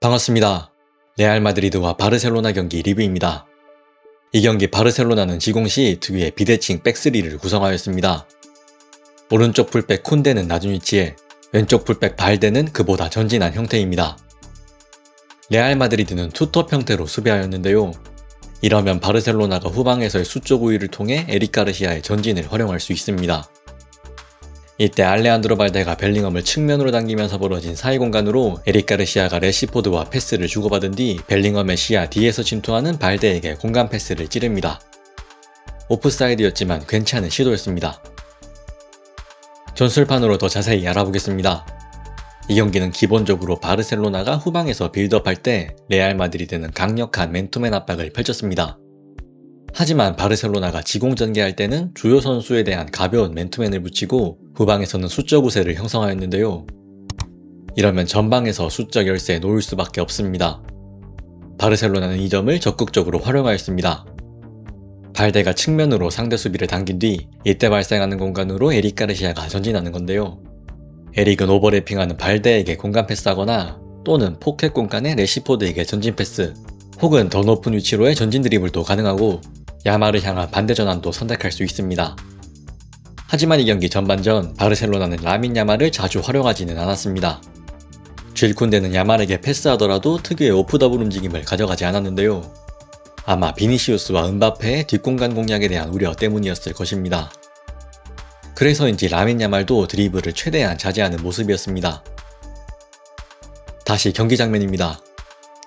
반갑습니다. 레알 마드리드와 바르셀로나 경기 리뷰입니다. 이 경기 바르셀로나는 지공시 특유의 비대칭 백스리를 구성하였습니다. 오른쪽 풀백 쿤데는 낮은 위치에 왼쪽 풀백 발데는 그보다 전진한 형태입니다. 레알 마드리드는 투톱 형태로 수비하였는데요. 이러면 바르셀로나가 후방에서의 수적 우위를 통해 에릭 가르시아의 전진을 활용할 수 있습니다. 이때 알레한드로 발데가 벨링엄을 측면으로 당기면서 벌어진 사이 공간으로 에릭 가르시아가 레시포드와 패스를 주고받은 뒤 벨링엄의 시야 뒤에서 침투하는 발데에게 공간 패스를 찌릅니다. 오프사이드였지만 괜찮은 시도였습니다. 전술판으로 더 자세히 알아보겠습니다. 이 경기는 기본적으로 바르셀로나가 후방에서 빌드업할 때 레알 마드리드는 강력한 맨투맨 압박을 펼쳤습니다. 하지만 바르셀로나가 지공전개할 때는 주요 선수에 대한 가벼운 맨투맨을 붙이고 후방에서는 수적 우세를 형성하였는데요. 이러면 전방에서 수적 열세에 놓일 수밖에 없습니다. 바르셀로나는 이 점을 적극적으로 활용하였습니다. 발데가 측면으로 상대 수비를 당긴 뒤 이때 발생하는 공간으로 에릭 가르시아가 전진하는 건데요. 에릭은 오버래핑하는 발데에게 공간 패스하거나 또는 포켓 공간에 레시포드에게 전진 패스 혹은 더 높은 위치로의 전진 드리블도 가능하고 야말을 향한 반대 전환도 선택할 수 있습니다. 하지만 이 경기 전반전 바르셀로나는 라민 야말을 자주 활용하지는 않았습니다. 쥘 쿤데는 야말에게 패스하더라도 특유의 오프 더블 움직임을 가져가지 않았는데요. 아마 비니시우스와 은바페의 뒷공간 공략에 대한 우려 때문이었을 것입니다. 그래서인지 라민 야말도 드리블을 최대한 자제하는 모습이었습니다. 다시 경기 장면입니다.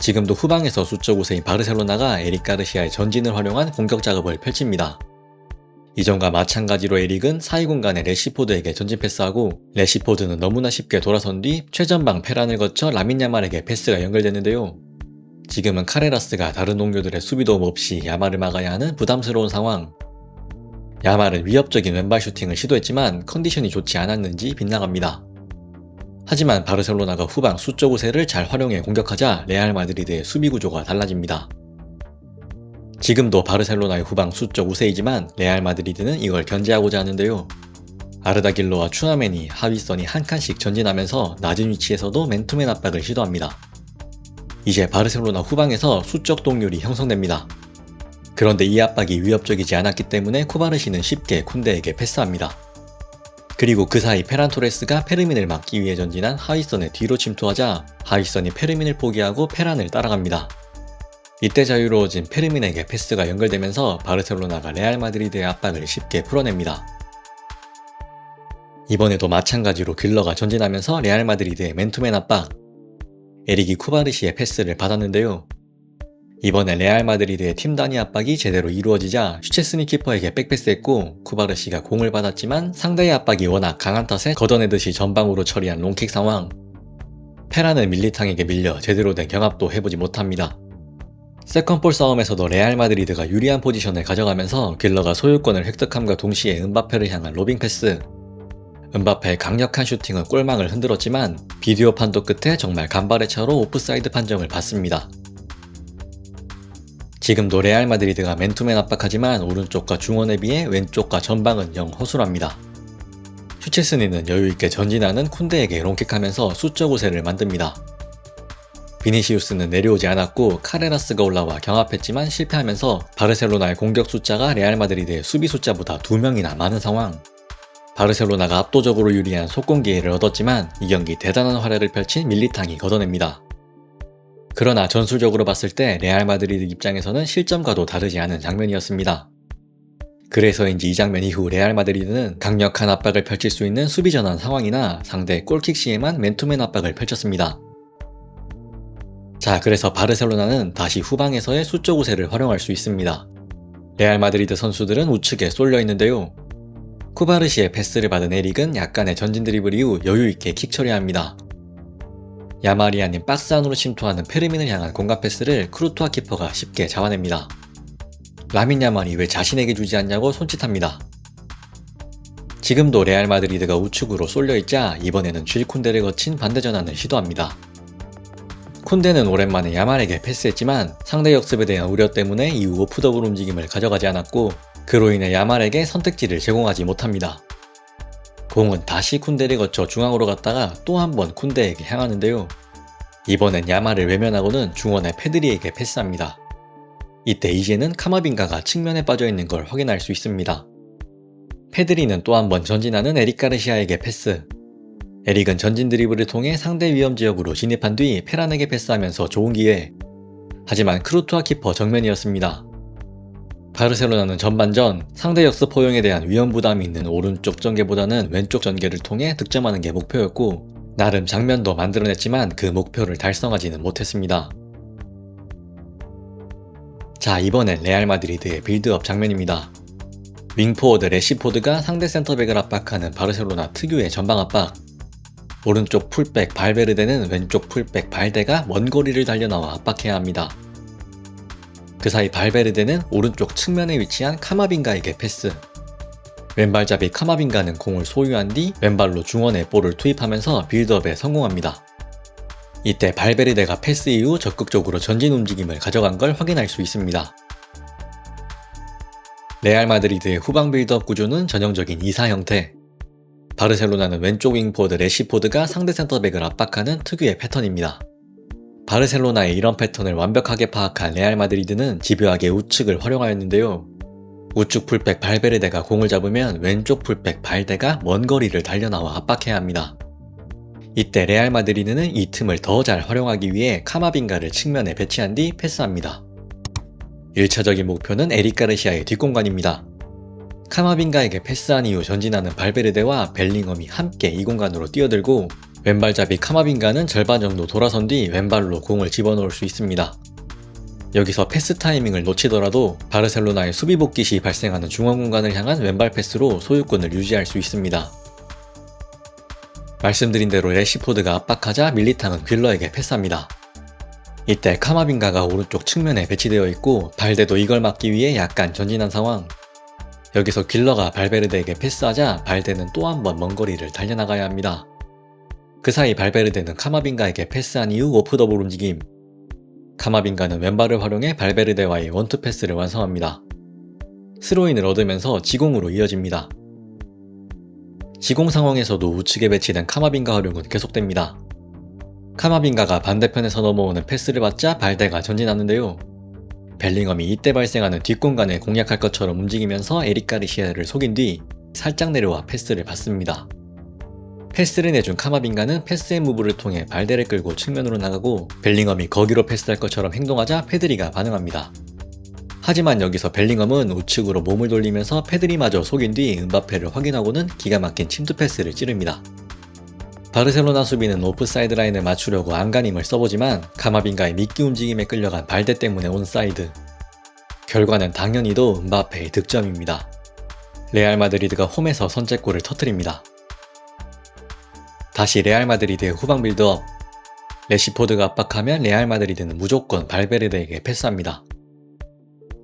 지금도 후방에서 수적 우세인 바르셀로나가 에릭 가르시아의 전진을 활용한 공격 작업을 펼칩니다. 이전과 마찬가지로 에릭은 사이 공간에 레시포드에게 전진 패스하고 레시포드는 너무나 쉽게 돌아선 뒤 최전방 페란을 거쳐 라민 야말에게 패스가 연결되는데요. 지금은 카레라스가 다른 동료들의 수비 도움 없이 야말을 막아야 하는 부담스러운 상황. 야말은 위협적인 왼발 슈팅을 시도했지만 컨디션이 좋지 않았는지 빗나갑니다. 하지만 바르셀로나가 후방 수적 우세를 잘 활용해 공격하자 레알 마드리드의 수비 구조가 달라집니다. 지금도 바르셀로나의 후방 수적 우세이지만 레알 마드리드는 이걸 견제하고자 하는데요. 아르다 길로와 추아멘이 하위선이 한 칸씩 전진하면서 낮은 위치에서도 맨투맨 압박을 시도합니다. 이제 바르셀로나 후방에서 수적 동률이 형성됩니다. 그런데 이 압박이 위협적이지 않았기 때문에 쿠바르시는 쉽게 쿤데에게 패스합니다. 그리고 그 사이 페란 토레스가 페르민을 막기 위해 전진한 하위선의 뒤로 침투하자 하위선이 페르민을 포기하고 페란을 따라갑니다. 이때 자유로워진 페르민에게 패스가 연결되면서 바르셀로나가 레알 마드리드의 압박을 쉽게 풀어냅니다. 이번에도 마찬가지로 길러가 전진하면서 레알 마드리드의 맨투맨 압박. 에릭이 쿠바르시의 패스를 받았는데요. 이번에 레알 마드리드의 팀 단위 압박이 제대로 이루어지자 슈체스니 키퍼에게 백패스했고 쿠바르시가 공을 받았지만 상대의 압박이 워낙 강한 탓에 걷어내듯이 전방으로 처리한 롱킥 상황. 페란은 밀리탕에게 밀려 제대로 된 경합도 해보지 못합니다. 세컨볼 싸움에서도 레알 마드리드가 유리한 포지션을 가져가면서 길러가 소유권을 획득함과 동시에 은바페를 향한 로빙 패스. 은바페의 강력한 슈팅은 골망을 흔들었지만 비디오 판독 끝에 정말 간발의 차로 오프사이드 판정을 받습니다. 지금도 레알 마드리드가 맨투맨 압박하지만 오른쪽과 중원에 비해 왼쪽과 전방은 영 허술합니다. 슈체스니는 여유있게 전진하는 쿤데에게 롱킥하면서 수적 우세를 만듭니다. 비니시우스는 내려오지 않았고 카레라스가 올라와 경합했지만 실패하면서 바르셀로나의 공격 숫자가 레알 마드리드의 수비 숫자보다 2명이나 많은 상황. 바르셀로나가 압도적으로 유리한 속공 기회를 얻었지만 이 경기 대단한 활약을 펼친 밀리탕이 걷어냅니다. 그러나 전술적으로 봤을 때 레알 마드리드 입장에서는 실점과도 다르지 않은 장면이었습니다. 그래서인지 이 장면 이후 레알 마드리드는 강력한 압박을 펼칠 수 있는 수비 전환 상황이나 상대 골킥 시에만 맨투맨 압박을 펼쳤습니다. 자, 그래서 바르셀로나는 다시 후방에서의 수적 우세를 활용할 수 있습니다. 레알 마드리드 선수들은 우측에 쏠려 있는데요. 쿠바르시의 패스를 받은 에릭은 약간의 전진 드리블 이후 여유있게 킥 처리합니다. 야말이 아닌 박스 안으로 침투하는 페르민을 향한 공간 패스를 크루투아 키퍼가 쉽게 잡아냅니다. 라민 야말이 왜 자신에게 주지 않냐고 손짓합니다. 지금도 레알 마드리드가 우측으로 쏠려있자 이번에는 쥘 쿤데를 거친 반대 전환을 시도합니다. 쿤데는 오랜만에 야말에게 패스했지만 상대 역습에 대한 우려 때문에 이후 오프 더블 움직임을 가져가지 않았고 그로 인해 야말에게 선택지를 제공하지 못합니다. 공은 다시 쿤데를 거쳐 중앙으로 갔다가 또 한 번 쿤데에게 향하는데요. 이번엔 야말을 외면하고는 중원의 페드리에게 패스합니다. 이때 이제는 카마빈가가 측면에 빠져있는 걸 확인할 수 있습니다. 페드리는 또 한 번 전진하는 에릭 가르시아에게 패스. 에릭은 전진 드리블을 통해 상대 위험 지역으로 진입한 뒤 페란에게 패스하면서 좋은 기회. 하지만 크루투아 키퍼 정면이었습니다. 바르셀로나는 전반전 상대 역습 허용에 대한 위험 부담이 있는 오른쪽 전개보다는 왼쪽 전개를 통해 득점하는 게 목표였고, 나름 장면도 만들어냈지만 그 목표를 달성하지는 못했습니다. 자, 이번엔 레알 마드리드의 빌드업 장면입니다. 윙포워드 레시포드가 상대 센터백을 압박하는 바르셀로나 특유의 전방 압박. 오른쪽 풀백 발베르데는 왼쪽 풀백 발데가 먼 거리를 달려나와 압박해야 합니다. 그 사이 발베르데는 오른쪽 측면에 위치한 카마빈가에게 패스. 왼발잡이 카마빈가는 공을 소유한 뒤 왼발로 중원에 볼을 투입하면서 빌드업에 성공합니다. 이때 발베르데가 패스 이후 적극적으로 전진 움직임을 가져간 걸 확인할 수 있습니다. 레알 마드리드의 후방 빌드업 구조는 전형적인 2사 형태. 바르셀로나는 왼쪽 윙포워드 레시포드가 상대 센터백을 압박하는 특유의 패턴입니다. 바르셀로나의 이런 패턴을 완벽하게 파악한 레알 마드리드는 집요하게 우측을 활용하였는데요. 우측 풀백 발베르데가 공을 잡으면 왼쪽 풀백 발데가 먼 거리를 달려나와 압박해야 합니다. 이때 레알 마드리드는 이 틈을 더 잘 활용하기 위해 카마빈가를 측면에 배치한 뒤 패스합니다. 1차적인 목표는 에릭 가르시아의 뒷공간입니다. 카마빈가에게 패스한 이후 전진하는 발베르데와 벨링엄이 함께 이 공간으로 뛰어들고, 왼발잡이 카마빈가는 절반 정도 돌아선 뒤 왼발로 공을 집어넣을 수 있습니다. 여기서 패스 타이밍을 놓치더라도 바르셀로나의 수비 복귀 시 발생하는 중원 공간을 향한 왼발 패스로 소유권을 유지할 수 있습니다. 말씀드린 대로 레시포드가 압박하자 밀리탕은 퀼러에게 패스합니다. 이때 카마빈가가 오른쪽 측면에 배치되어 있고 발데도 이걸 막기 위해 약간 전진한 상황. 여기서 퀼러가 발베르데에게 패스하자 발데는 또 한 번 먼 거리를 달려나가야 합니다. 그 사이 발베르데는 카마빈가에게 패스한 이후 오프더볼 움직임. 카마빈가는 왼발을 활용해 발베르데와의 원투 패스를 완성합니다. 스로인을 얻으면서 지공으로 이어집니다. 지공 상황에서도 우측에 배치된 카마빈가 활용은 계속됩니다. 카마빈가가 반대편에서 넘어오는 패스를 받자 발데가 전진하는데요. 벨링엄이 이때 발생하는 뒷공간을 공략할 것처럼 움직이면서 에릭 가르시아를 속인 뒤 살짝 내려와 패스를 받습니다. 패스를 내준 카마빈가는 패스앤 무브를 통해 발데를 끌고 측면으로 나가고, 벨링엄이 거기로 패스할 것처럼 행동하자 페드리가 반응합니다. 하지만 여기서 벨링엄은 우측으로 몸을 돌리면서 페드리마저 속인 뒤 음바페를 확인하고는 기가 막힌 침투 패스를 찌릅니다. 바르셀로나 수비는 오프사이드 라인을 맞추려고 안간힘을 써보지만 카마빈가의 미끼 움직임에 끌려간 발데 때문에 온사이드. 결과는 당연히도 음바페의 득점입니다. 레알 마드리드가 홈에서 선제골을 터뜨립니다. 다시 레알 마드리드의 후방 빌드업. 레시포드가 압박하면 레알 마드리드는 무조건 발베르데에게 패스합니다.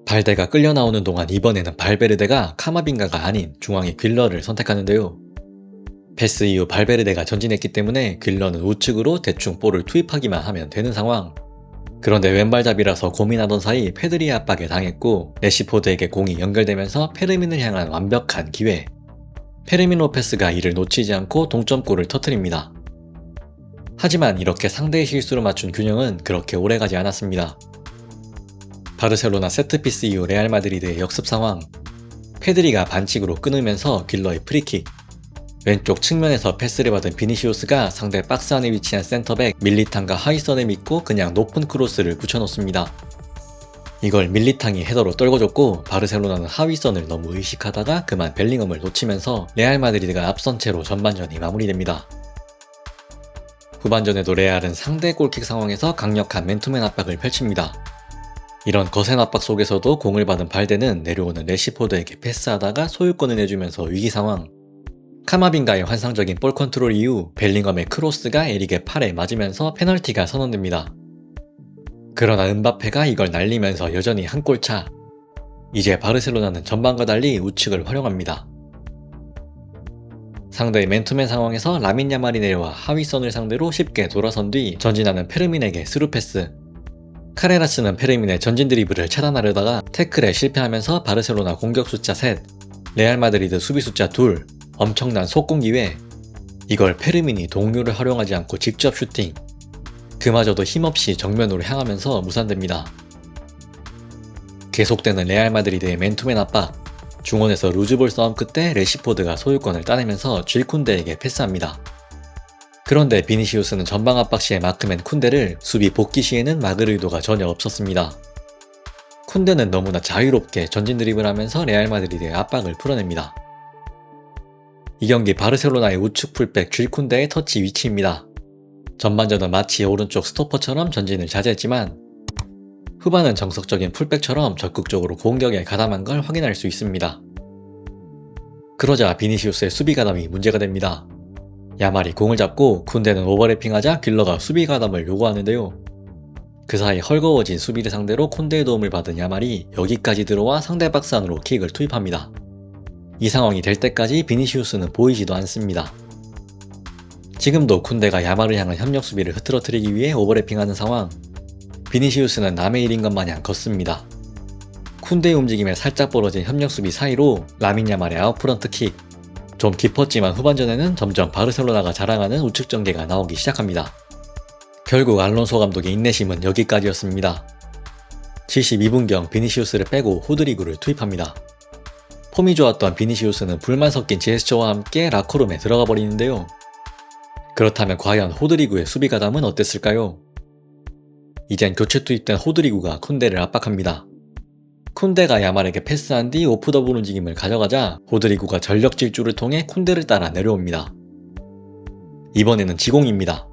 발데가 끌려 나오는 동안 이번에는 발베르데가 카마빈가가 아닌 중앙의 퀼러를 선택하는데요. 패스 이후 발베르데가 전진했기 때문에 퀼러는 우측으로 대충 볼을 투입하기만 하면 되는 상황. 그런데 왼발잡이라서 고민하던 사이 페드리의 압박에 당했고, 레시포드에게 공이 연결되면서 페르민을 향한 완벽한 기회. 페르민 로페스가 이를 놓치지 않고 동점골을 터뜨립니다. 하지만 이렇게 상대의 실수로 맞춘 균형은 그렇게 오래가지 않았습니다. 바르셀로나 세트피스 이후 레알 마드리드의 역습 상황. 페드리가 반칙으로 끊으면서 퀼러의 프리킥. 왼쪽 측면에서 패스를 받은 비니시우스가 상대 박스 안에 위치한 센터백 밀리탕과 하이선을 믿고 그냥 높은 크로스를 붙여놓습니다. 이걸 밀리탕이 헤더로 떨궈줬고, 바르셀로나는 하위선을 너무 의식하다가 그만 벨링엄을 놓치면서 레알 마드리드가 앞선 채로 전반전이 마무리됩니다. 후반전에도 레알은 상대 골킥 상황에서 강력한 맨투맨 압박을 펼칩니다. 이런 거센 압박 속에서도 공을 받은 발데는 내려오는 레시포드에게 패스하다가 소유권을 내주면서 위기 상황. 카마빈가의 환상적인 볼 컨트롤 이후 벨링엄의 크로스가 에릭의 팔에 맞으면서 페널티가 선언됩니다. 그러나 음바페가 이걸 날리면서 여전히 한 골 차. 이제 바르셀로나는 전반과 달리 우측을 활용합니다. 상대의 맨투맨 상황에서 라민 야말이 내려와 하위선을 상대로 쉽게 돌아선 뒤 전진하는 페르민에게 스루 패스. 카레라스는 페르민의 전진 드리블을 차단하려다가 태클에 실패하면서 바르셀로나 공격 숫자 3, 레알 마드리드 수비 숫자 2, 엄청난 속공 기회. 이걸 페르민이 동료를 활용하지 않고 직접 슈팅. 그마저도 힘없이 정면으로 향하면서 무산됩니다. 계속되는 레알 마드리드의 맨투맨 압박, 중원에서 루즈볼 싸움 끝에 레시포드가 소유권을 따내면서 쥘쿤데에게 패스합니다. 그런데 비니시우스는 전방 압박 시에 마크맨 쿤데를, 수비 복귀 시에는 막을 의도가 전혀 없었습니다. 쿤데는 너무나 자유롭게 전진 드리블하면서 레알 마드리드의 압박을 풀어냅니다. 이 경기 바르셀로나의 우측 풀백 쥘쿤데의 터치 위치입니다. 전반전은 마치 오른쪽 스토퍼처럼 전진을 자제했지만 후반은 정석적인 풀백처럼 적극적으로 공격에 가담한 걸 확인할 수 있습니다. 그러자 비니시우스의 수비 가담이 문제가 됩니다. 야말이 공을 잡고 쿤데는 오버래핑하자 길러가 수비 가담을 요구하는데요. 그 사이 헐거워진 수비를 상대로 콘데의 도움을 받은 야말이 여기까지 들어와 상대 박스 안으로 킥을 투입합니다. 이 상황이 될 때까지 비니시우스는 보이지도 않습니다. 지금도 쿤데가 야말을 향한 협력 수비를 흐트러뜨리기 위해 오버래핑하는 상황. 비니시우스는 남의 일인 것 마냥 걷습니다. 쿤데의 움직임에 살짝 벌어진 협력 수비 사이로 라민 야말의 아웃프런트 킥. 좀 깊었지만 후반전에는 점점 바르셀로나가 자랑하는 우측 전개가 나오기 시작합니다. 결국 알론소 감독의 인내심은 여기까지였습니다. 72분경 비니시우스를 빼고 호드리구를 투입합니다. 폼이 좋았던 비니시우스는 불만 섞인 제스처와 함께 라커룸에 들어가 버리는데요. 그렇다면 과연 호드리구의 수비 가담은 어땠을까요? 이젠 교체 투입된 호드리구가 쿤데를 압박합니다. 쿤데가 야말에게 패스한 뒤 오프 더블 움직임을 가져가자 호드리구가 전력 질주를 통해 쿤데를 따라 내려옵니다. 이번에는 지공입니다.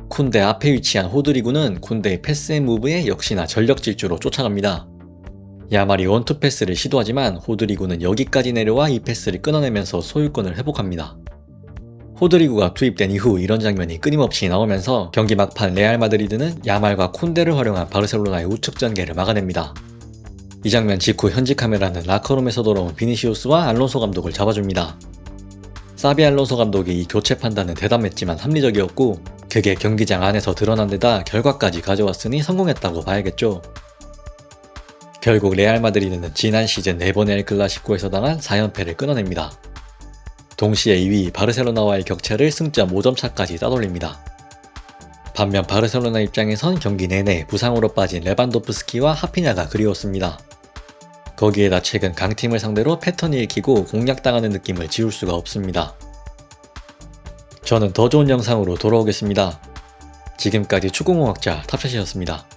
쿤데 앞에 위치한 호드리구는 쿤데의 패스 앤 무브에 역시나 전력 질주로 쫓아갑니다. 야말이 원투 패스를 시도하지만 호드리구는 여기까지 내려와 이 패스를 끊어내면서 소유권을 회복합니다. 호드리구가 투입된 이후 이런 장면이 끊임없이 나오면서 경기 막판 레알 마드리드는 야말과 쿤데를 활용한 바르셀로나의 우측 전개를 막아냅니다. 이 장면 직후 현지 카메라는 라커룸에서 돌아온 비니시우스와 알론소 감독을 잡아줍니다. 사비 알론소 감독의 이 교체 판단은 대담했지만 합리적이었고 그게 경기장 안에서 드러난 데다 결과까지 가져왔으니 성공했다고 봐야겠죠. 결국 레알 마드리드는 지난 시즌 4번의 엘 클라시코에서 당한 4연패를 끊어냅니다. 동시에 2위 바르셀로나와의 격차를 승점 5점 차까지 따돌립니다. 반면 바르셀로나 입장에선 경기 내내 부상으로 빠진 레반도프스키와 하피냐가 그리웠습니다. 거기에다 최근 강팀을 상대로 패턴이 읽히고 공략당하는 느낌을 지울 수가 없습니다. 저는 더 좋은 영상으로 돌아오겠습니다. 지금까지 축구공학자 탑샷이었습니다.